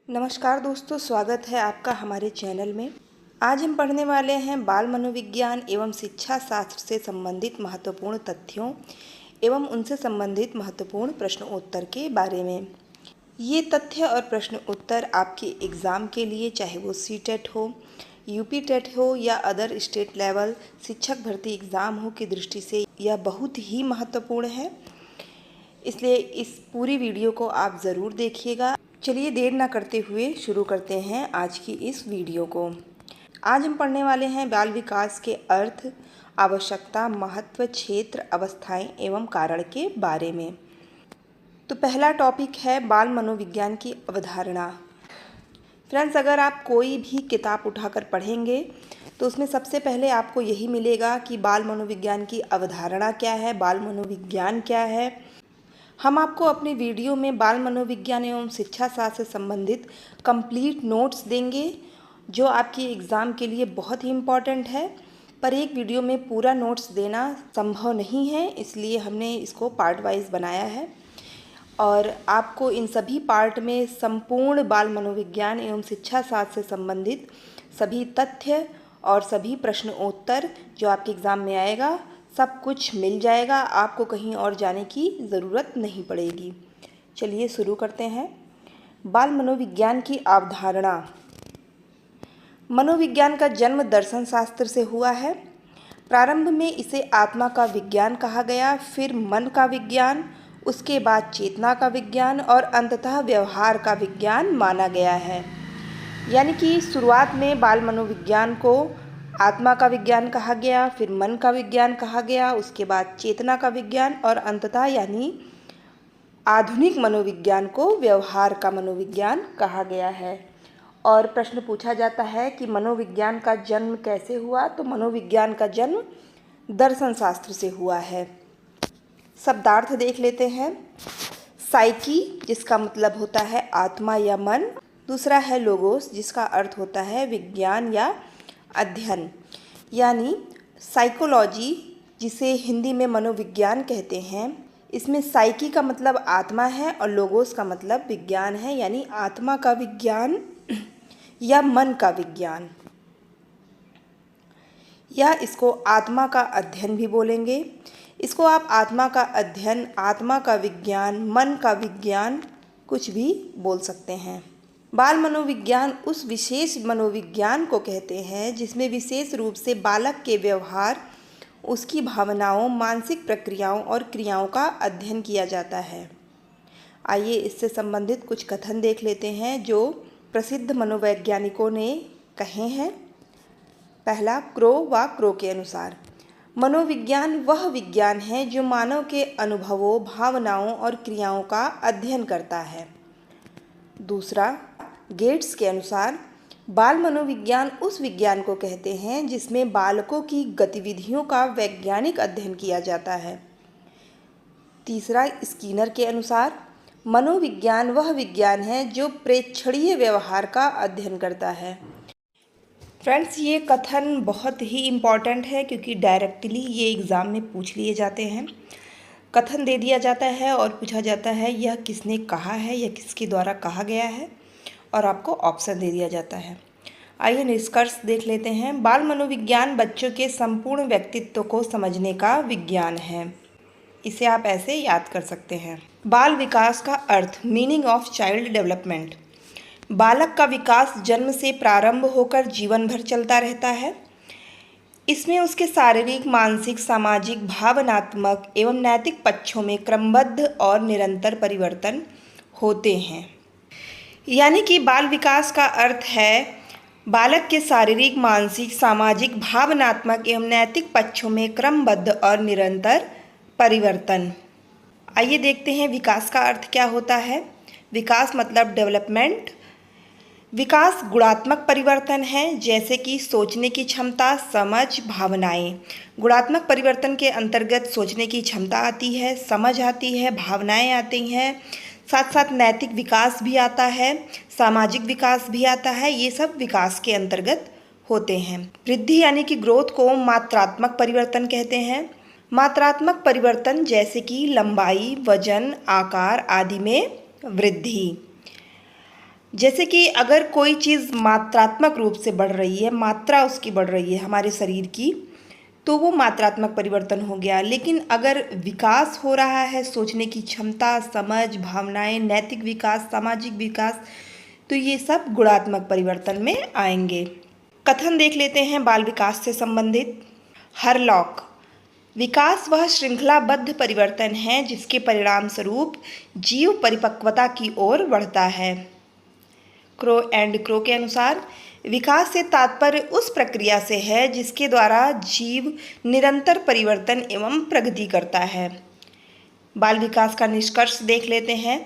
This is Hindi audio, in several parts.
नमस्कार दोस्तों, स्वागत है आपका हमारे चैनल में। आज हम पढ़ने वाले हैं बाल मनोविज्ञान एवं शिक्षा शास्त्र से संबंधित महत्वपूर्ण तथ्यों एवं उनसे संबंधित महत्वपूर्ण प्रश्न उत्तर के बारे में। ये तथ्य और प्रश्न उत्तर आपके एग्ज़ाम के लिए, चाहे वो सीटेट हो, यूपी टेट हो या अदर स्टेट लेवल शिक्षक भर्ती एग्ज़ाम हो की दृष्टि से यह बहुत ही महत्वपूर्ण है। इसलिए इस पूरी वीडियो को आप ज़रूर देखिएगा। चलिए देर ना करते हुए शुरू करते हैं आज की इस वीडियो को। आज हम पढ़ने वाले हैं बाल विकास के अर्थ, आवश्यकता, महत्व, क्षेत्र, अवस्थाएं एवं कारण के बारे में। तो पहला टॉपिक है बाल मनोविज्ञान की अवधारणा। फ्रेंड्स, अगर आप कोई भी किताब उठाकर पढ़ेंगे तो उसमें सबसे पहले आपको यही मिलेगा कि बाल मनोविज्ञान की अवधारणा क्या है, बाल मनोविज्ञान क्या है। हम आपको अपने वीडियो में बाल मनोविज्ञान एवं शिक्षा शास्त्र से संबंधित कंप्लीट नोट्स देंगे, जो आपकी एग्ज़ाम के लिए बहुत ही इम्पॉर्टेंट है। पर एक वीडियो में पूरा नोट्स देना संभव नहीं है, इसलिए हमने इसको पार्ट वाइज बनाया है और आपको इन सभी पार्ट में संपूर्ण बाल मनोविज्ञान एवं शिक्षा शास्त्र से संबंधित सभी तथ्य और सभी प्रश्न उत्तर जो आपके एग्ज़ाम में आएगा सब कुछ मिल जाएगा। आपको कहीं और जाने की ज़रूरत नहीं पड़ेगी। चलिए शुरू करते हैं। बाल मनोविज्ञान की अवधारणा। मनोविज्ञान का जन्म दर्शन शास्त्र से हुआ है। प्रारंभ में इसे आत्मा का विज्ञान कहा गया, फिर मन का विज्ञान, उसके बाद चेतना का विज्ञान और अंततः व्यवहार का विज्ञान माना गया है। यानी कि शुरुआत में बाल मनोविज्ञान को आत्मा का विज्ञान कहा गया, फिर मन का विज्ञान कहा गया, उसके बाद चेतना का विज्ञान और अंततः यानी आधुनिक मनोविज्ञान को व्यवहार का मनोविज्ञान कहा गया है। और प्रश्न पूछा जाता है कि मनोविज्ञान का जन्म कैसे हुआ, तो मनोविज्ञान का जन्म दर्शन शास्त्र से हुआ है। शब्दार्थ देख लेते हैं। साइकी, जिसका मतलब होता है आत्मा या मन। दूसरा है लोगोस, जिसका अर्थ होता है विज्ञान या अध्ययन, यानी साइकोलॉजी, जिसे हिंदी में मनोविज्ञान कहते हैं। इसमें साइकी का मतलब आत्मा है और लोगोस का मतलब विज्ञान है, यानी आत्मा का विज्ञान या मन का विज्ञान, या इसको आत्मा का अध्ययन भी बोलेंगे। इसको आप आत्मा का अध्ययन, आत्मा का विज्ञान, मन का विज्ञान कुछ भी बोल सकते हैं। बाल मनोविज्ञान उस विशेष मनोविज्ञान को कहते हैं जिसमें विशेष रूप से बालक के व्यवहार, उसकी भावनाओं, मानसिक प्रक्रियाओं और क्रियाओं का अध्ययन किया जाता है। आइए इससे संबंधित कुछ कथन देख लेते हैं जो प्रसिद्ध मनोवैज्ञानिकों ने कहे हैं। पहला, क्रो के अनुसार, मनोविज्ञान वह विज्ञान है जो मानव के अनुभवों, भावनाओं और क्रियाओं का अध्ययन करता है। दूसरा, गेट्स के अनुसार, बाल मनोविज्ञान उस विज्ञान को कहते हैं जिसमें बालकों की गतिविधियों का वैज्ञानिक अध्ययन किया जाता है। तीसरा, स्किनर के अनुसार, मनोविज्ञान वह विज्ञान है जो प्रेक्षणीय व्यवहार का अध्ययन करता है। फ्रेंड्स, ये कथन बहुत ही इम्पॉर्टेंट है क्योंकि डायरेक्टली ये एग्ज़ाम में पूछ लिए जाते हैं। कथन दे दिया जाता है और पूछा जाता है यह किसने कहा है या किसके द्वारा कहा गया है, और आपको ऑप्शन दे दिया जाता है। आइए निष्कर्ष देख लेते हैं। बाल मनोविज्ञान बच्चों के संपूर्ण व्यक्तित्व को समझने का विज्ञान है। इसे आप ऐसे याद कर सकते हैं। बाल विकास का अर्थ, मीनिंग ऑफ चाइल्ड डेवलपमेंट। बालक का विकास जन्म से प्रारंभ होकर जीवन भर चलता रहता है। इसमें उसके शारीरिक, मानसिक, सामाजिक, भावनात्मक एवं नैतिक पक्षों में क्रमबद्ध और निरंतर परिवर्तन होते हैं। यानी कि बाल विकास का अर्थ है बालक के शारीरिक, मानसिक, सामाजिक, भावनात्मक एवं नैतिक पक्षों में क्रमबद्ध और निरंतर परिवर्तन। आइए देखते हैं विकास का अर्थ क्या होता है। विकास मतलब डेवलपमेंट। विकास गुणात्मक परिवर्तन है, जैसे कि सोचने की क्षमता, समझ, भावनाएं। गुणात्मक परिवर्तन के अंतर्गत सोचने की क्षमता आती है, समझ आती है, भावनाएं आती हैं, साथ साथ नैतिक विकास भी आता है, सामाजिक विकास भी आता है। ये सब विकास के अंतर्गत होते हैं। वृद्धि यानी कि ग्रोथ को मात्रात्मक परिवर्तन कहते हैं। मात्रात्मक परिवर्तन जैसे कि लंबाई, वजन, आकार आदि में वृद्धि। जैसे कि अगर कोई चीज़ मात्रात्मक रूप से बढ़ रही है, मात्रा उसकी बढ़ रही है हमारे शरीर की, तो वो मात्रात्मक परिवर्तन हो गया। लेकिन अगर विकास हो रहा है, सोचने की क्षमता, समझ, भावनाएं, नैतिक विकास, सामाजिक विकास, तो ये सब गुणात्मक परिवर्तन में आएंगे। कथन देख लेते हैं बाल विकास से संबंधित। हरलॉक, विकास वह श्रृंखलाबद्ध परिवर्तन है जिसके परिणाम स्वरूप जीव परिपक्वता की ओर बढ़ता है। क्रो एंड क्रो के अनुसार विकास से तात्पर्य उस प्रक्रिया से है जिसके द्वारा जीव निरंतर परिवर्तन एवं प्रगति करता है। बाल विकास का निष्कर्ष देख लेते हैं।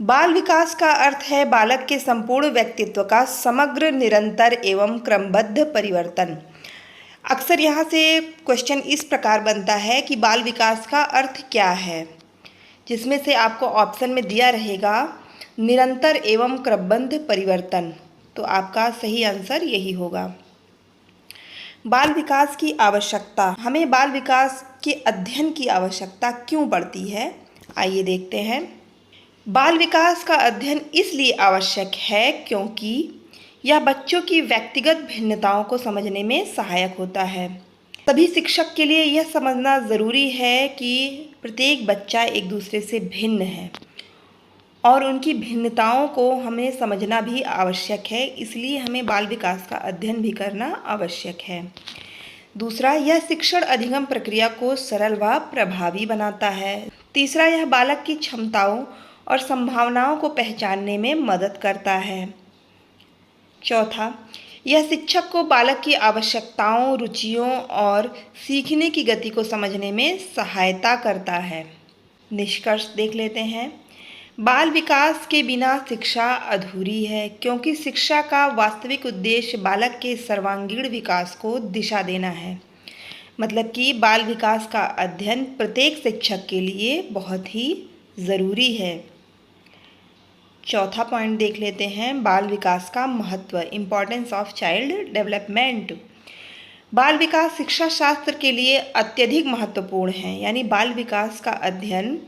बाल विकास का अर्थ है बालक के संपूर्ण व्यक्तित्व का समग्र, निरंतर एवं क्रमबद्ध परिवर्तन। अक्सर यहाँ से क्वेश्चन इस प्रकार बनता है कि बाल विकास का अर्थ क्या है, जिसमें से आपको ऑप्शन में दिया रहेगा निरंतर एवं क्रमबद्ध परिवर्तन, तो आपका सही आंसर यही होगा। बाल विकास की आवश्यकता, हमें बाल विकास के अध्ययन की आवश्यकता क्यों पड़ती है, आइए देखते हैं। बाल विकास का अध्ययन इसलिए आवश्यक है क्योंकि यह बच्चों की व्यक्तिगत भिन्नताओं को समझने में सहायक होता है। सभी शिक्षक के लिए यह समझना ज़रूरी है कि प्रत्येक बच्चा एक दूसरे से भिन्न है और उनकी भिन्नताओं को हमें समझना भी आवश्यक है, इसलिए हमें बाल विकास का अध्ययन भी करना आवश्यक है। दूसरा, यह शिक्षण अधिगम प्रक्रिया को सरल व प्रभावी बनाता है। तीसरा, यह बालक की क्षमताओं और संभावनाओं को पहचानने में मदद करता है। चौथा, यह शिक्षक को बालक की आवश्यकताओं, रुचियों और सीखने की गति को समझने में सहायता करता है। निष्कर्ष देख लेते हैं। बाल विकास के बिना शिक्षा अधूरी है क्योंकि शिक्षा का वास्तविक उद्देश्य बालक के सर्वांगीण विकास को दिशा देना है। मतलब कि बाल विकास का अध्ययन प्रत्येक शिक्षक के लिए बहुत ही ज़रूरी है। चौथा पॉइंट देख लेते हैं, बाल विकास का महत्व, इम्पॉर्टेंस ऑफ चाइल्ड डेवलपमेंट। बाल विकास शिक्षा शास्त्र के लिए अत्यधिक महत्वपूर्ण है, यानी बाल विकास का अध्ययन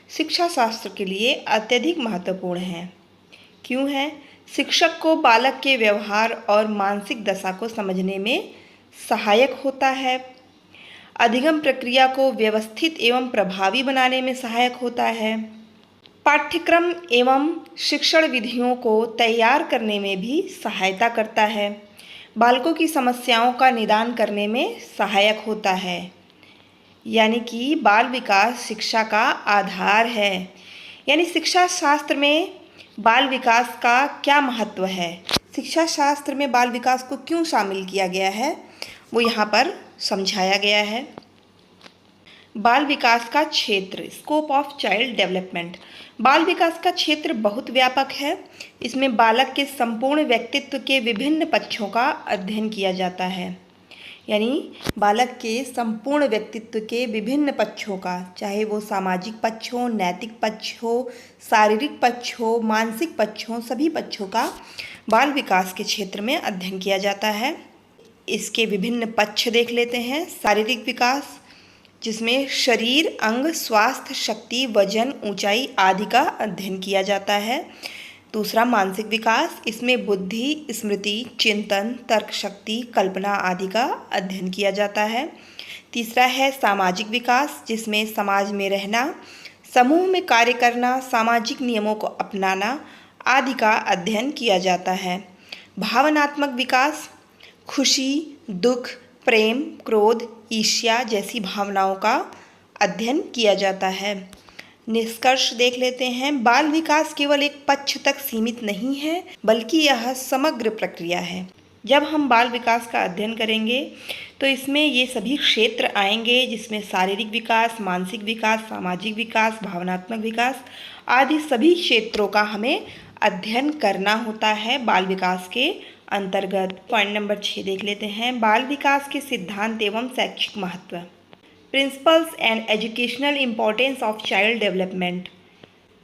शिक्षा शास्त्र के लिए अत्यधिक महत्वपूर्ण है। क्यों है? शिक्षक को बालक के व्यवहार और मानसिक दशा को समझने में सहायक होता है, अधिगम प्रक्रिया को व्यवस्थित एवं प्रभावी बनाने में सहायक होता है, पाठ्यक्रम एवं शिक्षण विधियों को तैयार करने में भी सहायता करता है, बालकों की समस्याओं का निदान करने में सहायक होता है। यानी कि बाल विकास शिक्षा का आधार है। यानी शिक्षा शास्त्र में बाल विकास का क्या महत्व है, शिक्षा शास्त्र में बाल विकास को क्यों शामिल किया गया है, वो यहाँ पर समझाया गया है। बाल विकास का क्षेत्र, स्कोप ऑफ चाइल्ड डेवलपमेंट। बाल विकास का क्षेत्र बहुत व्यापक है। इसमें बालक के संपूर्ण व्यक्तित्व के विभिन्न पक्षों का अध्ययन किया जाता है। यानी बालक के संपूर्ण व्यक्तित्व के विभिन्न पक्षों का, चाहे वो सामाजिक पक्ष हो, नैतिक पक्ष हो, शारीरिक पक्ष हो, मानसिक पक्ष हो, सभी पक्षों का बाल विकास के क्षेत्र में अध्ययन किया जाता है। इसके विभिन्न पक्ष देख लेते हैं। शारीरिक विकास, जिसमें शरीर, अंग, स्वास्थ्य, शक्ति, वजन, ऊंचाई आदि का अध्ययन किया जाता है। दूसरा, मानसिक विकास, इसमें बुद्धि, स्मृति, चिंतन, तर्क शक्ति, कल्पना आदि का अध्ययन किया जाता है। तीसरा है सामाजिक विकास, जिसमें समाज में रहना, समूह में कार्य करना, सामाजिक नियमों को अपनाना आदि का अध्ययन किया जाता है। भावनात्मक विकास, खुशी, दुख, प्रेम, क्रोध, ईर्ष्या जैसी भावनाओं का अध्ययन किया जाता है। निष्कर्ष देख लेते हैं। बाल विकास केवल एक पक्ष तक सीमित नहीं है, बल्कि यह समग्र प्रक्रिया है। जब हम बाल विकास का अध्ययन करेंगे तो इसमें ये सभी क्षेत्र आएंगे, जिसमें शारीरिक विकास, मानसिक विकास, सामाजिक विकास, भावनात्मक विकास आदि सभी क्षेत्रों का हमें अध्ययन करना होता है बाल विकास के अंतर्गत। पॉइंट नंबर 6 देख लेते हैं। बाल विकास के सिद्धांत एवं शैक्षिक महत्व, principles and educational importance of child development.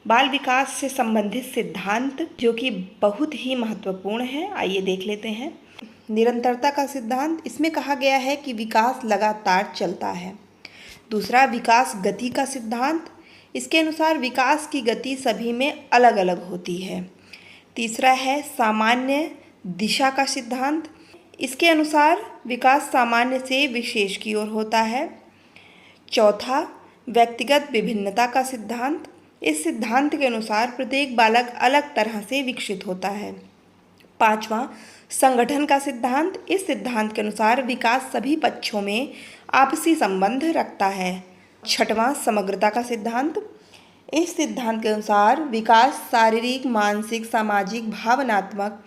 बाल विकास से संबंधित सिद्धांत जो कि बहुत ही महत्वपूर्ण है, आइए देख लेते हैं। निरंतरता का सिद्धांत, इसमें कहा गया है कि विकास लगातार चलता है। दूसरा, विकास गति का सिद्धांत, इसके अनुसार विकास की गति सभी में अलग अलग होती है। तीसरा है सामान्य दिशा का सिद्धांत। इसके अनुसार विकास सामान्य से विशेष की ओर होता है। चौथा व्यक्तिगत विभिन्नता का सिद्धांत। इस सिद्धांत के अनुसार प्रत्येक बालक अलग तरह से विकसित होता है। पांचवा संगठन का सिद्धांत। इस सिद्धांत के अनुसार विकास सभी पक्षों में आपसी संबंध रखता है। छठवां समग्रता का सिद्धांत। इस सिद्धांत के अनुसार विकास शारीरिक, मानसिक, सामाजिक, भावनात्मक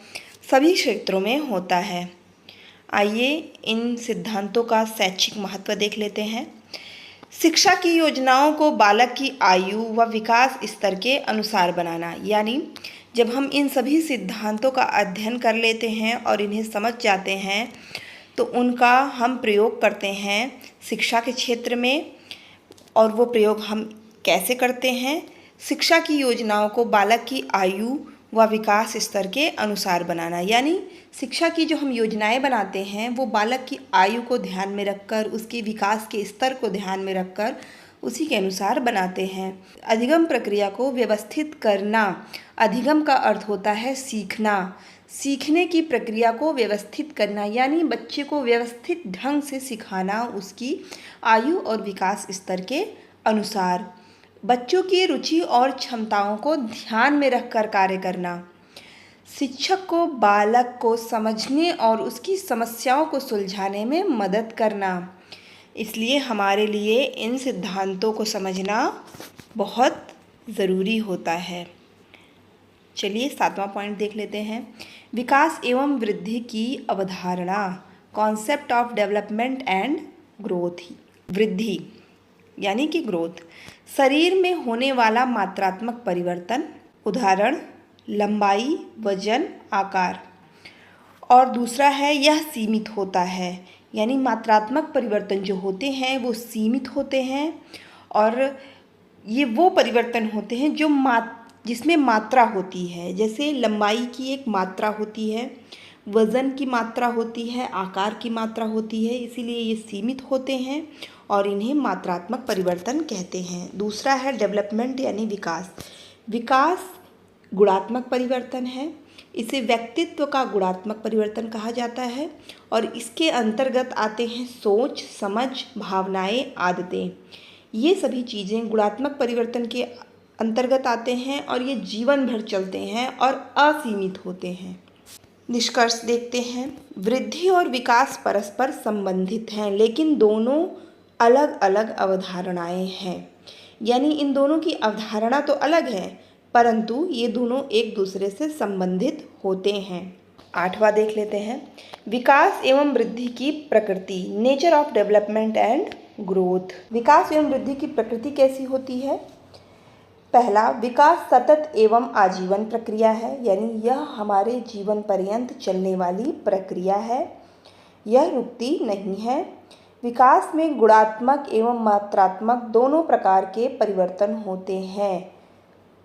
सभी क्षेत्रों में होता है। आइए इन सिद्धांतों का शैक्षिक महत्व देख लेते हैं। शिक्षा की योजनाओं को बालक की आयु व विकास स्तर के अनुसार बनाना, यानी जब हम इन सभी सिद्धांतों का अध्ययन कर लेते हैं और इन्हें समझ जाते हैं तो उनका हम प्रयोग करते हैं शिक्षा के क्षेत्र में। और वो प्रयोग हम कैसे करते हैं? शिक्षा की योजनाओं को बालक की आयु व विकास स्तर के अनुसार बनाना, यानी शिक्षा की जो हम योजनाएं बनाते हैं वो बालक की आयु को ध्यान में रखकर, उसके विकास के स्तर को ध्यान में रखकर उसी के अनुसार बनाते हैं। अधिगम प्रक्रिया को व्यवस्थित करना। अधिगम का अर्थ होता है सीखना। सीखने की प्रक्रिया को व्यवस्थित करना, यानी बच्चे को व्यवस्थित ढंग से सिखाना उसकी आयु और विकास स्तर के अनुसार। बच्चों की रुचि और क्षमताओं को ध्यान में रखकर कार्य करना। शिक्षक को बालक को समझने और उसकी समस्याओं को सुलझाने में मदद करना। इसलिए हमारे लिए इन सिद्धांतों को समझना बहुत ज़रूरी होता है। चलिए 7वां पॉइंट देख लेते हैं। विकास एवं वृद्धि की अवधारणा, concept of development and growth. वृद्धि यानी कि ग्रोथ, शरीर में होने वाला मात्रात्मक परिवर्तन, उदाहरण लंबाई, वजन, आकार। और दूसरा है यह सीमित होता है, यानी मात्रात्मक परिवर्तन जो होते हैं वो सीमित होते हैं और ये वो परिवर्तन होते हैं जो जिसमें मात्रा होती है। जैसे लंबाई की एक मात्रा होती है, वज़न की मात्रा होती है, आकार की मात्रा होती है, इसीलिए ये सीमित होते हैं और इन्हें मात्रात्मक परिवर्तन कहते हैं। दूसरा है डेवलपमेंट यानी विकास। विकास गुणात्मक परिवर्तन है, इसे व्यक्तित्व का गुणात्मक परिवर्तन कहा जाता है और इसके अंतर्गत आते हैं सोच, समझ, भावनाएं, आदतें। ये सभी चीज़ें गुणात्मक परिवर्तन के अंतर्गत आते हैं और ये जीवन भर चलते हैं और असीमित होते हैं। निष्कर्ष देखते हैं। वृद्धि और विकास परस्पर संबंधित हैं, लेकिन दोनों अलग अलग अवधारणाएं हैं, यानी इन दोनों की अवधारणा तो अलग है परंतु ये दोनों एक दूसरे से संबंधित होते हैं। 8वां देख लेते हैं। विकास एवं वृद्धि की प्रकृति, nature of development and growth. विकास एवं वृद्धि की प्रकृति कैसी होती है? पहला, विकास सतत एवं आजीवन प्रक्रिया है, यानी यह हमारे जीवन पर्यंत चलने वाली प्रक्रिया है, यह रुकती नहीं है। विकास में गुणात्मक एवं मात्रात्मक दोनों प्रकार के परिवर्तन होते हैं।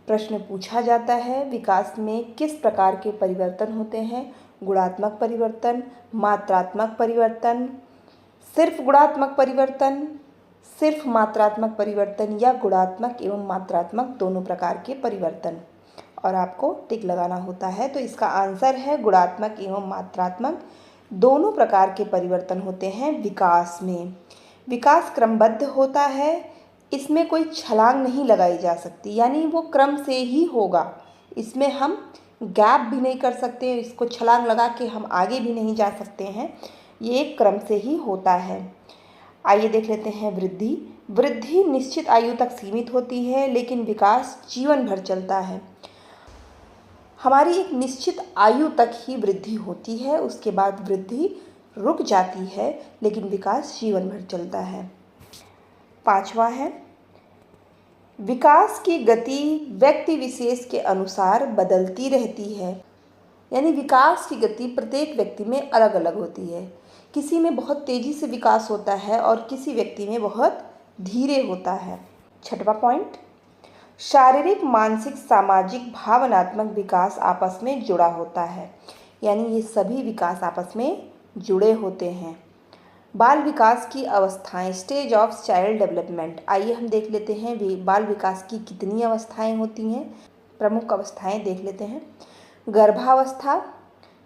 प्रश्न पूछा जाता है विकास में किस प्रकार के परिवर्तन होते हैं? गुणात्मक परिवर्तन, मात्रात्मक परिवर्तन, सिर्फ गुणात्मक परिवर्तन, सिर्फ मात्रात्मक परिवर्तन या गुणात्मक एवं मात्रात्मक दोनों प्रकार के परिवर्तन। और आपको टिक लगाना होता है, तो इसका आंसर है गुणात्मक एवं मात्रात्मक दोनों प्रकार के परिवर्तन होते हैं विकास में। विकास क्रमबद्ध होता है, इसमें कोई छलांग नहीं लगाई जा सकती, यानी वो क्रम से ही होगा, इसमें हम गैप भी नहीं कर सकते, इसको छलांग लगा के हम आगे भी नहीं जा सकते हैं, ये एक क्रम से ही होता है। आइए देख लेते हैं वृद्धि। वृद्धि निश्चित आयु तक सीमित होती है, लेकिन विकास जीवन भर चलता है। हमारी एक निश्चित आयु तक ही वृद्धि होती है, उसके बाद वृद्धि रुक जाती है, लेकिन विकास जीवन भर चलता है। 5वां है विकास की गति व्यक्ति विशेष के अनुसार बदलती रहती है, यानी विकास की गति प्रत्येक व्यक्ति में अलग अलग होती है। किसी में बहुत तेज़ी से विकास होता है और किसी व्यक्ति में बहुत धीरे होता है। 6वां पॉइंट, शारीरिक, मानसिक, सामाजिक, भावनात्मक विकास आपस में जुड़ा होता है, यानी ये सभी विकास आपस में जुड़े होते हैं। बाल विकास की अवस्थाएं, स्टेज ऑफ चाइल्ड डेवलपमेंट। आइए हम देख लेते हैं बाल विकास की कितनी अवस्थाएं होती हैं, प्रमुख अवस्थाएं देख लेते हैं। गर्भावस्था,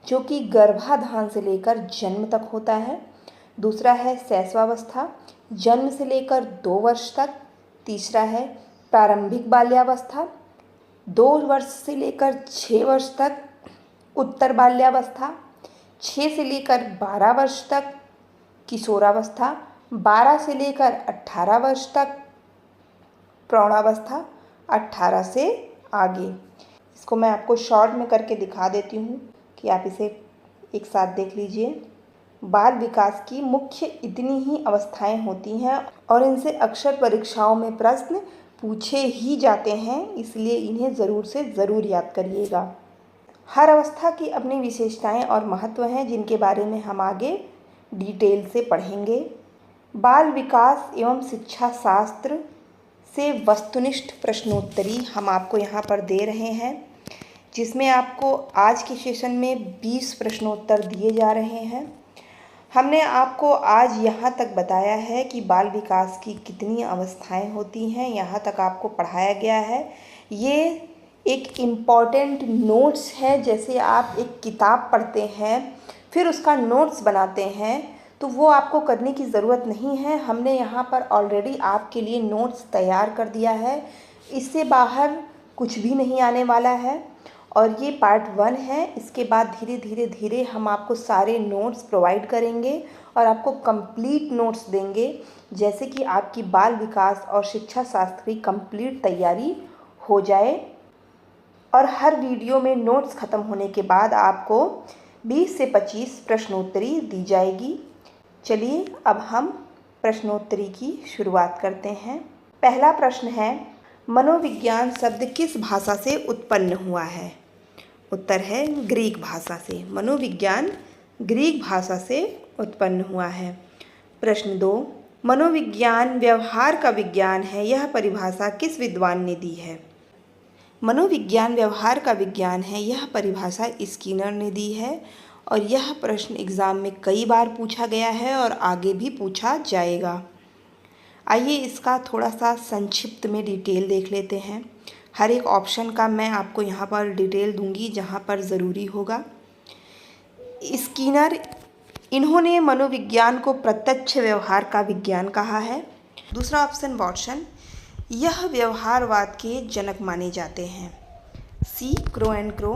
जो कि गर्भाधान से लेकर जन्म तक होता है। दूसरा है शैशवावस्था, जन्म से लेकर 2 वर्ष तक। तीसरा है प्रारंभिक बाल्यावस्था, 2 वर्ष से लेकर 6 वर्ष तक। उत्तर बाल्यावस्था, 6 से लेकर 12 वर्ष तक। किशोरावस्था, 12 से लेकर 18 वर्ष तक। प्रौढ़ावस्था, 18 से आगे। इसको मैं आपको शॉर्ट में करके दिखा देती हूँ कि आप इसे एक साथ देख लीजिए। बाल विकास की मुख्य इतनी ही अवस्थाएं होती हैं और इनसे अक्सर परीक्षाओं में प्रश्न पूछे ही जाते हैं, इसलिए इन्हें ज़रूर से ज़रूर याद करिएगा। हर अवस्था की अपनी विशेषताएं और महत्व हैं, जिनके बारे में हम आगे डिटेल से पढ़ेंगे। बाल विकास एवं शिक्षा शास्त्र से वस्तुनिष्ठ प्रश्नोत्तरी हम आपको यहाँ पर दे रहे हैं, जिसमें आपको आज के सेशन में 20 प्रश्नोत्तर दिए जा रहे हैं। हमने आपको आज यहाँ तक बताया है कि बाल विकास की कितनी अवस्थाएं होती हैं, यहाँ तक आपको पढ़ाया गया है। ये एक इम्पॉर्टेंट नोट्स है, जैसे आप एक किताब पढ़ते हैं फिर उसका नोट्स बनाते हैं, तो वो आपको करने की ज़रूरत नहीं है। हमने यहाँ पर ऑलरेडी आपके लिए नोट्स तैयार कर दिया है, इससे बाहर कुछ भी नहीं आने वाला है। और ये पार्ट 1 है। इसके बाद धीरे धीरे हम आपको सारे नोट्स प्रोवाइड करेंगे और आपको कंप्लीट नोट्स देंगे, जैसे कि आपकी बाल विकास और शिक्षा शास्त्र की कंप्लीट तैयारी हो जाए। और हर वीडियो में नोट्स ख़त्म होने के बाद आपको 20 से 25 प्रश्नोत्तरी दी जाएगी। चलिए अब हम प्रश्नोत्तरी की शुरुआत करते हैं। पहला प्रश्न है, मनोविज्ञान शब्द किस भाषा से उत्पन्न हुआ है? उत्तर है ग्रीक भाषा से। मनोविज्ञान ग्रीक भाषा से उत्पन्न हुआ है। प्रश्न 2, मनोविज्ञान व्यवहार का विज्ञान है, यह परिभाषा किस विद्वान ने दी है? मनोविज्ञान व्यवहार का विज्ञान है, यह परिभाषा स्किनर ने दी है। और यह प्रश्न एग्ज़ाम में कई बार पूछा गया है और आगे भी पूछा जाएगा। आइए इसका थोड़ा सा संक्षिप्त में डिटेल देख लेते हैं। हर एक ऑप्शन का मैं आपको यहाँ पर डिटेल दूंगी जहाँ पर ज़रूरी होगा। स्किनर, इन्होंने मनोविज्ञान को प्रत्यक्ष व्यवहार का विज्ञान कहा है। दूसरा ऑप्शन वॉटसन, यह व्यवहारवाद के जनक माने जाते हैं। सी क्रो एंड क्रो,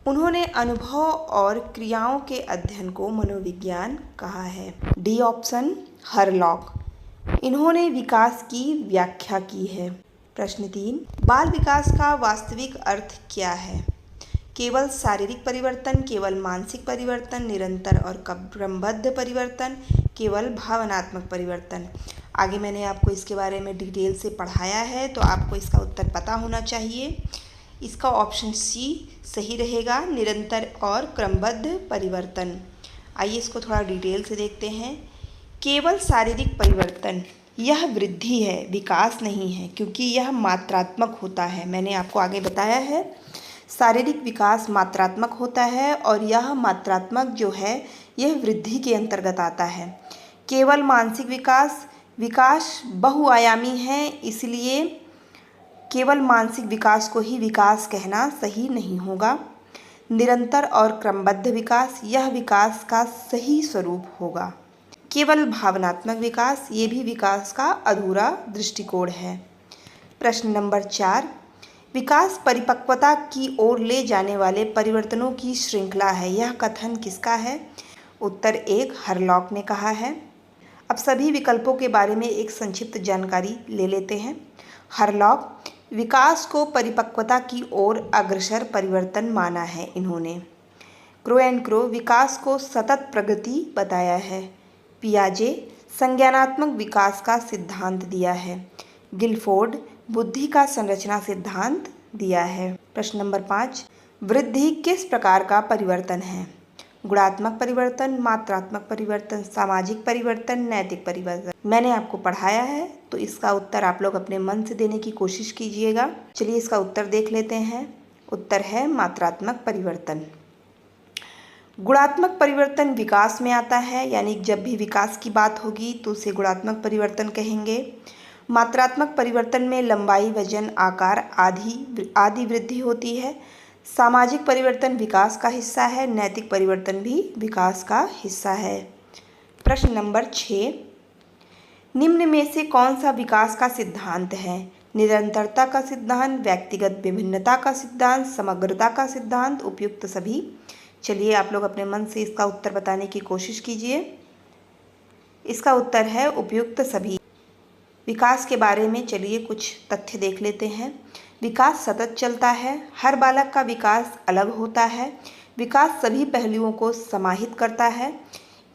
उन्होंने अनुभव और क्रियाओं के अध्ययन को मनोविज्ञान कहा है। डी ऑप्शन हरलॉक, इन्होंने विकास की व्याख्या की है। प्रश्न 3, बाल विकास का वास्तविक अर्थ क्या है? केवल शारीरिक परिवर्तन, केवल मानसिक परिवर्तन, निरंतर और क्रमबद्ध परिवर्तन, केवल भावनात्मक परिवर्तन। आगे मैंने आपको इसके बारे में डिटेल से पढ़ाया है, तो आपको इसका उत्तर पता होना चाहिए। इसका ऑप्शन सी सही रहेगा, निरंतर और क्रमबद्ध परिवर्तन। आइए इसको थोड़ा डिटेल से देखते हैं। केवल शारीरिक परिवर्तन, यह वृद्धि है, विकास नहीं है, क्योंकि यह मात्रात्मक होता है। मैंने आपको आगे बताया है शारीरिक विकास मात्रात्मक होता है और यह मात्रात्मक जो है यह वृद्धि के अंतर्गत आता है। केवल मानसिक विकास, विकास बहुआयामी है, इसलिए केवल मानसिक विकास को ही विकास कहना सही नहीं होगा। निरंतर और क्रमबद्ध विकास, यह विकास का सही स्वरूप होगा। केवल भावनात्मक विकास, ये भी विकास का अधूरा दृष्टिकोण है। प्रश्न नंबर 4, विकास परिपक्वता की ओर ले जाने वाले परिवर्तनों की श्रृंखला है, यह कथन किसका है? उत्तर 1 हरलॉक ने कहा है। अब सभी विकल्पों के बारे में एक संक्षिप्त जानकारी ले लेते हैं। हरलॉक विकास को परिपक्वता की ओर अग्रसर परिवर्तन माना है इन्होंने। क्रो एंड क्रो विकास को सतत प्रगति बताया है। पियाजे संज्ञानात्मक विकास का सिद्धांत दिया है। गिलफोर्ड बुद्धि का संरचना सिद्धांत दिया है। प्रश्न नंबर 5, वृद्धि किस प्रकार का परिवर्तन है? गुणात्मक परिवर्तन, मात्रात्मक परिवर्तन, सामाजिक परिवर्तन, नैतिक परिवर्तन। मैंने आपको पढ़ाया है, तो इसका उत्तर आप लोग अपने मन से देने की कोशिश कीजिएगा। चलिए इसका उत्तर देख लेते हैं। उत्तर है मात्रात्मक परिवर्तन। गुणात्मक परिवर्तन विकास में आता है, यानी जब भी विकास की बात होगी तो उसे गुणात्मक परिवर्तन कहेंगे। मात्रात्मक परिवर्तन में लंबाई, वजन, आकार आदि वृद्धि होती है। सामाजिक परिवर्तन विकास का हिस्सा है, नैतिक परिवर्तन भी विकास का हिस्सा है। प्रश्न नंबर 6, निम्न में से कौन सा विकास का सिद्धांत है? निरंतरता का सिद्धांत, व्यक्तिगत विभिन्नता का सिद्धांत, समग्रता का सिद्धांत, उपयुक्त सभी। चलिए आप लोग अपने मन से इसका उत्तर बताने की कोशिश कीजिए। इसका उत्तर है उपयुक्त सभी। विकास के बारे में चलिए कुछ तथ्य देख लेते हैं। विकास सतत चलता है, हर बालक का विकास अलग होता है, विकास सभी पहलुओं को समाहित करता है।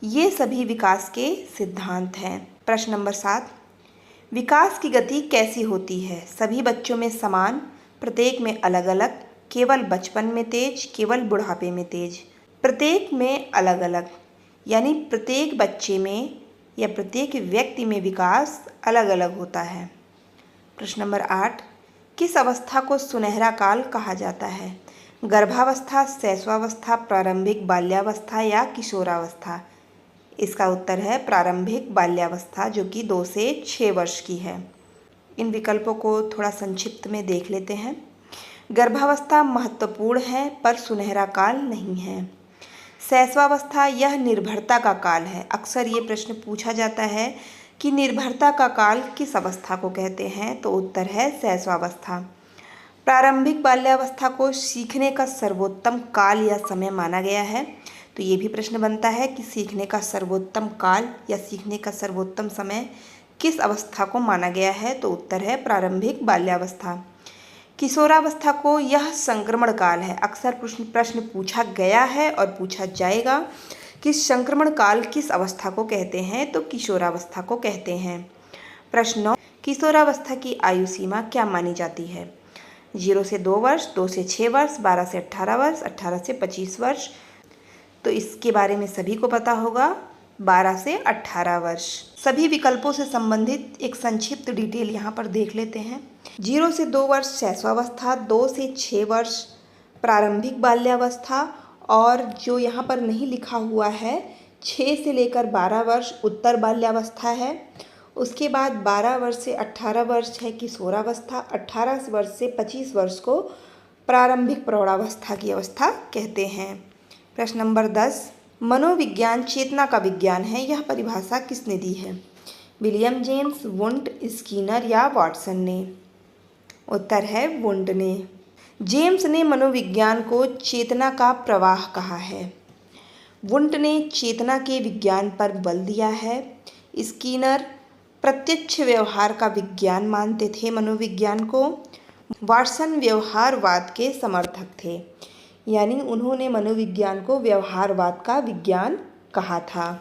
ये सभी विकास के सिद्धांत हैं। प्रश्न नंबर 7, विकास की गति कैसी होती है? सभी बच्चों में समान, प्रत्येक में अलग अलग, केवल बचपन में तेज, केवल बुढ़ापे में तेज। प्रत्येक में अलग अलग यानी प्रत्येक बच्चे में या प्रत्येक व्यक्ति में विकास अलग अलग होता है। प्रश्न नंबर 8, किस अवस्था को सुनहरा काल कहा जाता है? गर्भावस्था, शैशवावस्था, प्रारंभिक बाल्यावस्था या किशोरावस्था? इसका उत्तर है प्रारंभिक बाल्यावस्था, जो कि 2 से 6 वर्ष की है। इन विकल्पों को थोड़ा संक्षिप्त में देख लेते हैं। गर्भावस्था महत्वपूर्ण है पर सुनहरा काल नहीं है। शैशवावस्था यह निर्भरता का काल है। अक्सर ये प्रश्न पूछा जाता है कि निर्भरता का काल किस अवस्था को कहते हैं, तो उत्तर है शैशवावस्था। प्रारंभिक बाल्यावस्था को सीखने का सर्वोत्तम काल या समय माना गया है। तो ये भी प्रश्न बनता है कि सीखने का सर्वोत्तम काल या सीखने का सर्वोत्तम समय किस अवस्था को माना गया है, तो उत्तर है प्रारंभिक बाल्यावस्था। किशोरावस्था को यह संक्रमण काल है। अक्सर प्रश्न पूछा गया है और पूछा जाएगा कि संक्रमण काल किस अवस्था को कहते हैं, तो किशोरावस्था को कहते हैं। प्रश्न 9, किशोरावस्था की आयु सीमा क्या मानी जाती है? 0 से 2 वर्ष, 2 से 6 वर्ष, 12 से 18 वर्ष, 18 से 25 वर्ष। तो इसके बारे में सभी को पता होगा, 12 से 18 वर्ष। सभी विकल्पों से संबंधित एक संक्षिप्त डिटेल यहाँ पर देख लेते हैं। 0 से 2 वर्ष शैशवावस्था, 2 से 6 वर्ष प्रारंभिक बाल्यावस्था, और जो यहाँ पर नहीं लिखा हुआ है 6 से लेकर 12 वर्ष उत्तर बाल्यावस्था है। उसके बाद 12 वर्ष से 18 वर्ष है किशोरावस्था, 18 वर्ष से 25 वर्ष को प्रारंभिक प्रौढ़ावस्था की अवस्था कहते हैं। प्रश्न नंबर 10, मनोविज्ञान चेतना का विज्ञान है, यह परिभाषा किसने दी है? विलियम जेम्स, वुंट, स्किनर या वाटसन ने? उत्तर है वुंट ने। जेम्स ने मनोविज्ञान को चेतना का प्रवाह कहा है। वुंट ने चेतना के विज्ञान पर बल दिया है। स्किनर प्रत्यक्ष व्यवहार का विज्ञान मानते थे मनोविज्ञान को। वाटसन व्यवहारवाद के समर्थक थे, यानी उन्होंने मनोविज्ञान को व्यवहारवाद का विज्ञान कहा था।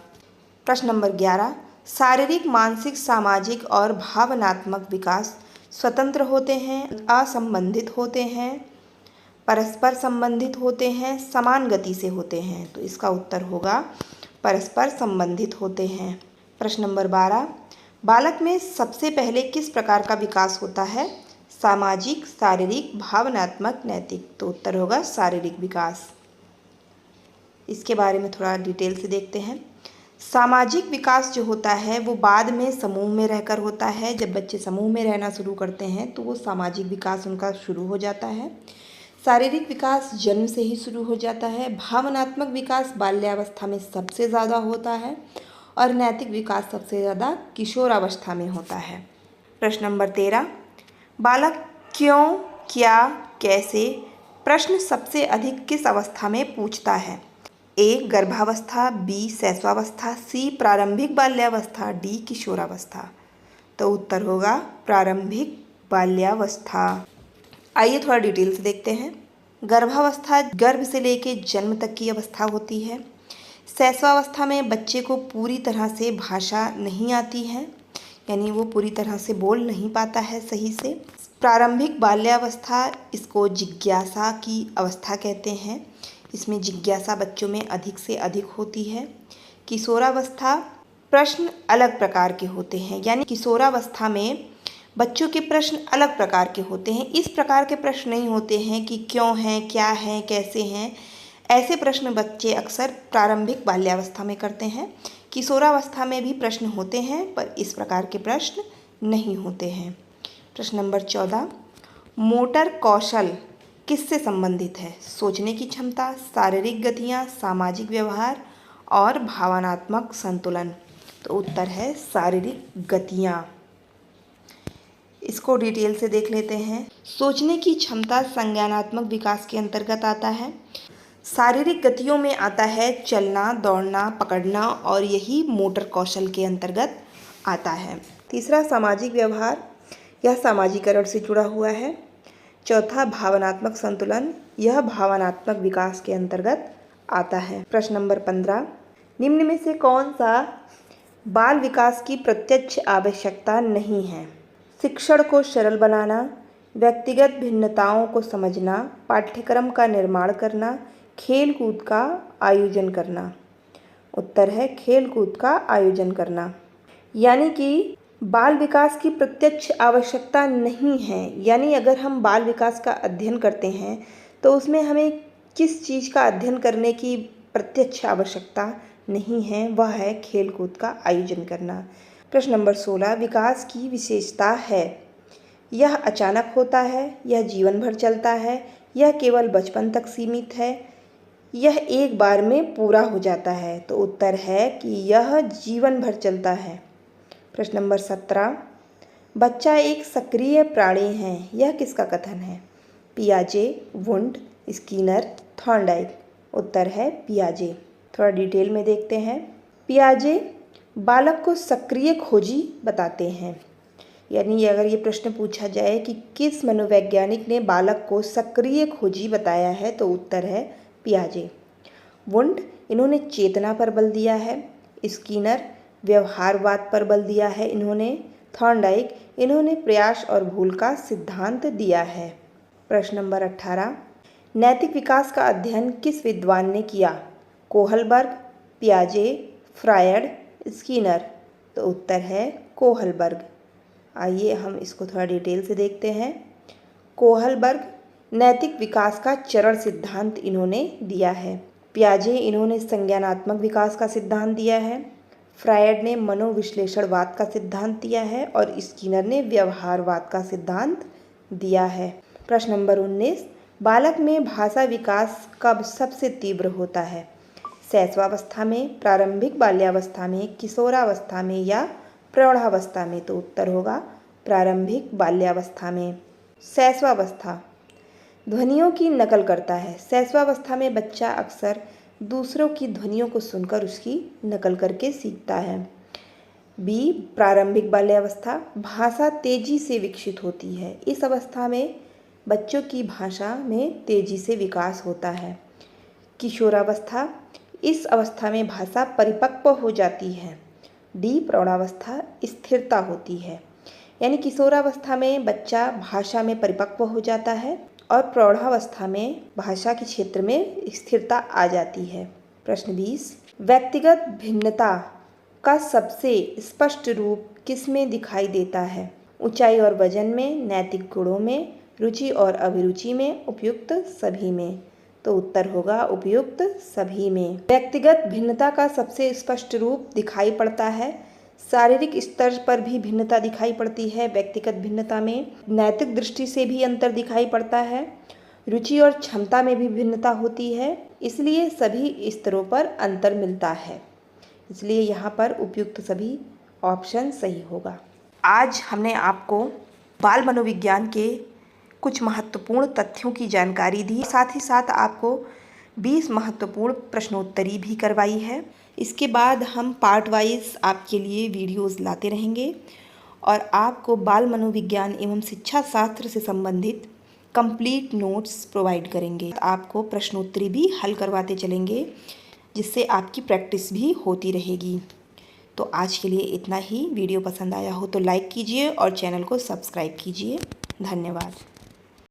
प्रश्न नंबर 11, शारीरिक, मानसिक, सामाजिक और भावनात्मक विकास स्वतंत्र होते हैं, असंबंधित होते हैं, परस्पर संबंधित होते हैं, समान गति से होते हैं? तो इसका उत्तर होगा परस्पर संबंधित होते हैं। प्रश्न नंबर 12, बालक में सबसे पहले किस प्रकार का विकास होता है? सामाजिक, शारीरिक, भावनात्मक, नैतिक? तो उत्तर होगा शारीरिक विकास। इसके बारे में थोड़ा डिटेल से देखते हैं। सामाजिक विकास जो होता है वो बाद में समूह में रहकर होता है। जब बच्चे समूह में रहना शुरू करते हैं तो वो सामाजिक विकास उनका शुरू हो जाता है। शारीरिक विकास जन्म से ही शुरू हो जाता है। भावनात्मक विकास बाल्यावस्था में सबसे ज़्यादा होता है और नैतिक विकास सबसे ज़्यादा किशोरावस्था में होता है। प्रश्न नंबर 13, बालक क्यों, क्या, कैसे प्रश्न सबसे अधिक किस अवस्था में पूछता है? ए गर्भावस्था, बी शैशवावस्था, सी प्रारंभिक बाल्यावस्था, डी किशोरावस्था? तो उत्तर होगा प्रारंभिक बाल्यावस्था। आइए थोड़ा डिटेल से देखते हैं। गर्भावस्था गर्भ से लेकर जन्म तक की अवस्था होती है। शैशवावस्था में बच्चे को पूरी तरह से भाषा नहीं आती है, यानी वो पूरी तरह से बोल नहीं पाता है सही से। प्रारंभिक बाल्यावस्था इसको जिज्ञासा की अवस्था कहते हैं। इसमें जिज्ञासा बच्चों में अधिक से अधिक होती है। किशोरावस्था प्रश्न अलग प्रकार के होते हैं, यानी किशोरावस्था में बच्चों के प्रश्न अलग प्रकार के होते हैं। इस प्रकार के प्रश्न नहीं होते हैं कि क्यों हैं, क्या हैं, कैसे हैं। ऐसे प्रश्न बच्चे अक्सर प्रारंभिक बाल्यावस्था में करते हैं। किशोरावस्था में भी प्रश्न होते हैं पर इस प्रकार के प्रश्न नहीं होते हैं। प्रश्न नंबर 14, मोटर कौशल किससे संबंधित है? सोचने की क्षमता, शारीरिक गतियाँ, सामाजिक व्यवहार और भावनात्मक संतुलन। तो उत्तर है शारीरिक गतियाँ। इसको डिटेल से देख लेते हैं। सोचने की क्षमता संज्ञानात्मक विकास के अंतर्गत आता है। शारीरिक गतियों में आता है चलना, दौड़ना, पकड़ना और यही मोटर कौशल के अंतर्गत आता है। तीसरा सामाजिक व्यवहार, यह सामाजिकरण से जुड़ा हुआ है। चौथा भावनात्मक संतुलन, यह भावनात्मक विकास के अंतर्गत आता है। प्रश्न नंबर 15, निम्न में से कौन सा बाल विकास की प्रत्यक्ष आवश्यकता नहीं है? शिक्षण को सरल बनाना, व्यक्तिगत भिन्नताओं को समझना, पाठ्यक्रम का निर्माण करना, खेल कूद का आयोजन करना। उत्तर है खेल कूद का आयोजन करना। यानी कि बाल विकास की प्रत्यक्ष आवश्यकता नहीं है, यानी अगर हम बाल विकास का अध्ययन करते हैं तो उसमें हमें किस चीज़ का अध्ययन करने की प्रत्यक्ष आवश्यकता नहीं है, वह है खेल कूद का आयोजन करना। प्रश्न नंबर 16, विकास की विशेषता है। यह अचानक होता है, यह जीवन भर चलता है, यह केवल बचपन तक सीमित है, यह एक बार में पूरा हो जाता है। तो उत्तर है कि यह जीवन भर चलता है। प्रश्न नंबर 17, बच्चा एक सक्रिय प्राणी है, यह किसका कथन है? पियाजे, वुंड, स्किनर, थॉर्नडाइक। उत्तर है पियाजे। थोड़ा डिटेल में देखते हैं। पियाजे बालक को सक्रिय खोजी बताते हैं। यानी अगर ये प्रश्न पूछा जाए कि किस मनोवैज्ञानिक ने बालक को सक्रिय खोजी बताया है, तो उत्तर है पियाजे। वुंड, इन्होंने चेतना पर बल दिया है। स्किनर, व्यवहारवाद पर बल दिया है इन्होंने। थॉर्नडाइक, इन्होंने प्रयास और भूल का सिद्धांत दिया है। प्रश्न नंबर 18, नैतिक विकास का अध्ययन किस विद्वान ने किया? कोहलबर्ग, पियाजे, फ्रायड, स्किनर। तो उत्तर है कोहलबर्ग। आइए हम इसको थोड़ा डिटेल से देखते हैं। कोहलबर्ग नैतिक विकास का चरण सिद्धांत इन्होंने दिया है। पियाजे, इन्होंने संज्ञानात्मक विकास का सिद्धांत दिया है। फ्रायड ने मनोविश्लेषणवाद का सिद्धांत दिया है और स्किनर ने व्यवहारवाद का सिद्धांत दिया है। प्रश्न नंबर 19, बालक में भाषा विकास कब सबसे तीव्र होता है? शैशवावस्था में, प्रारंभिक बाल्यावस्था में, किशोरावस्था में या प्रौढ़ावस्था में? तो उत्तर होगा प्रारंभिक बाल्यावस्था में। शैशवावस्था ध्वनियों की नकल करता है। शैशवावस्था में बच्चा अक्सर दूसरों की ध्वनियों को सुनकर उसकी नकल करके सीखता है। बी, प्रारंभिक बाल्यावस्था, भाषा तेजी से विकसित होती है। इस अवस्था में बच्चों की भाषा में तेजी से विकास होता है। किशोरावस्था, इस अवस्था में भाषा परिपक्व हो जाती है। डी, प्रौढ़ावस्था, स्थिरता होती है। यानी किशोरावस्था में बच्चा भाषा में परिपक्व हो जाता है और प्रौढ़ावस्था में भाषा के क्षेत्र में स्थिरता आ जाती है। प्रश्न 20, व्यक्तिगत भिन्नता का सबसे स्पष्ट रूप किसमें दिखाई देता है? ऊंचाई और वजन में, नैतिक गुणों में, रुचि और अभिरुचि में, उपयुक्त सभी में? तो उत्तर होगा उपयुक्त सभी में। व्यक्तिगत भिन्नता का सबसे स्पष्ट रूप दिखाई पड़ता है। शारीरिक स्तर पर भी भिन्नता दिखाई पड़ती है व्यक्तिगत भिन्नता में। नैतिक दृष्टि से भी अंतर दिखाई पड़ता है। रुचि और क्षमता में भी भिन्नता होती है, इसलिए सभी स्तरों पर अंतर मिलता है। इसलिए यहाँ पर उपयुक्त सभी ऑप्शन सही होगा। आज हमने आपको बाल मनोविज्ञान के कुछ महत्वपूर्ण तथ्यों की जानकारी दी, साथ ही साथ आपको 20 महत्वपूर्ण प्रश्नोत्तरी भी करवाई है। इसके बाद हम पार्ट वाइज आपके लिए वीडियोस लाते रहेंगे और आपको बाल मनोविज्ञान एवं शिक्षा शास्त्र से संबंधित कंप्लीट नोट्स प्रोवाइड करेंगे। आपको प्रश्नोत्तरी भी हल करवाते चलेंगे, जिससे आपकी प्रैक्टिस भी होती रहेगी। तो आज के लिए इतना ही। वीडियो पसंद आया हो तो लाइक कीजिए और चैनल को सब्सक्राइब कीजिए। धन्यवाद।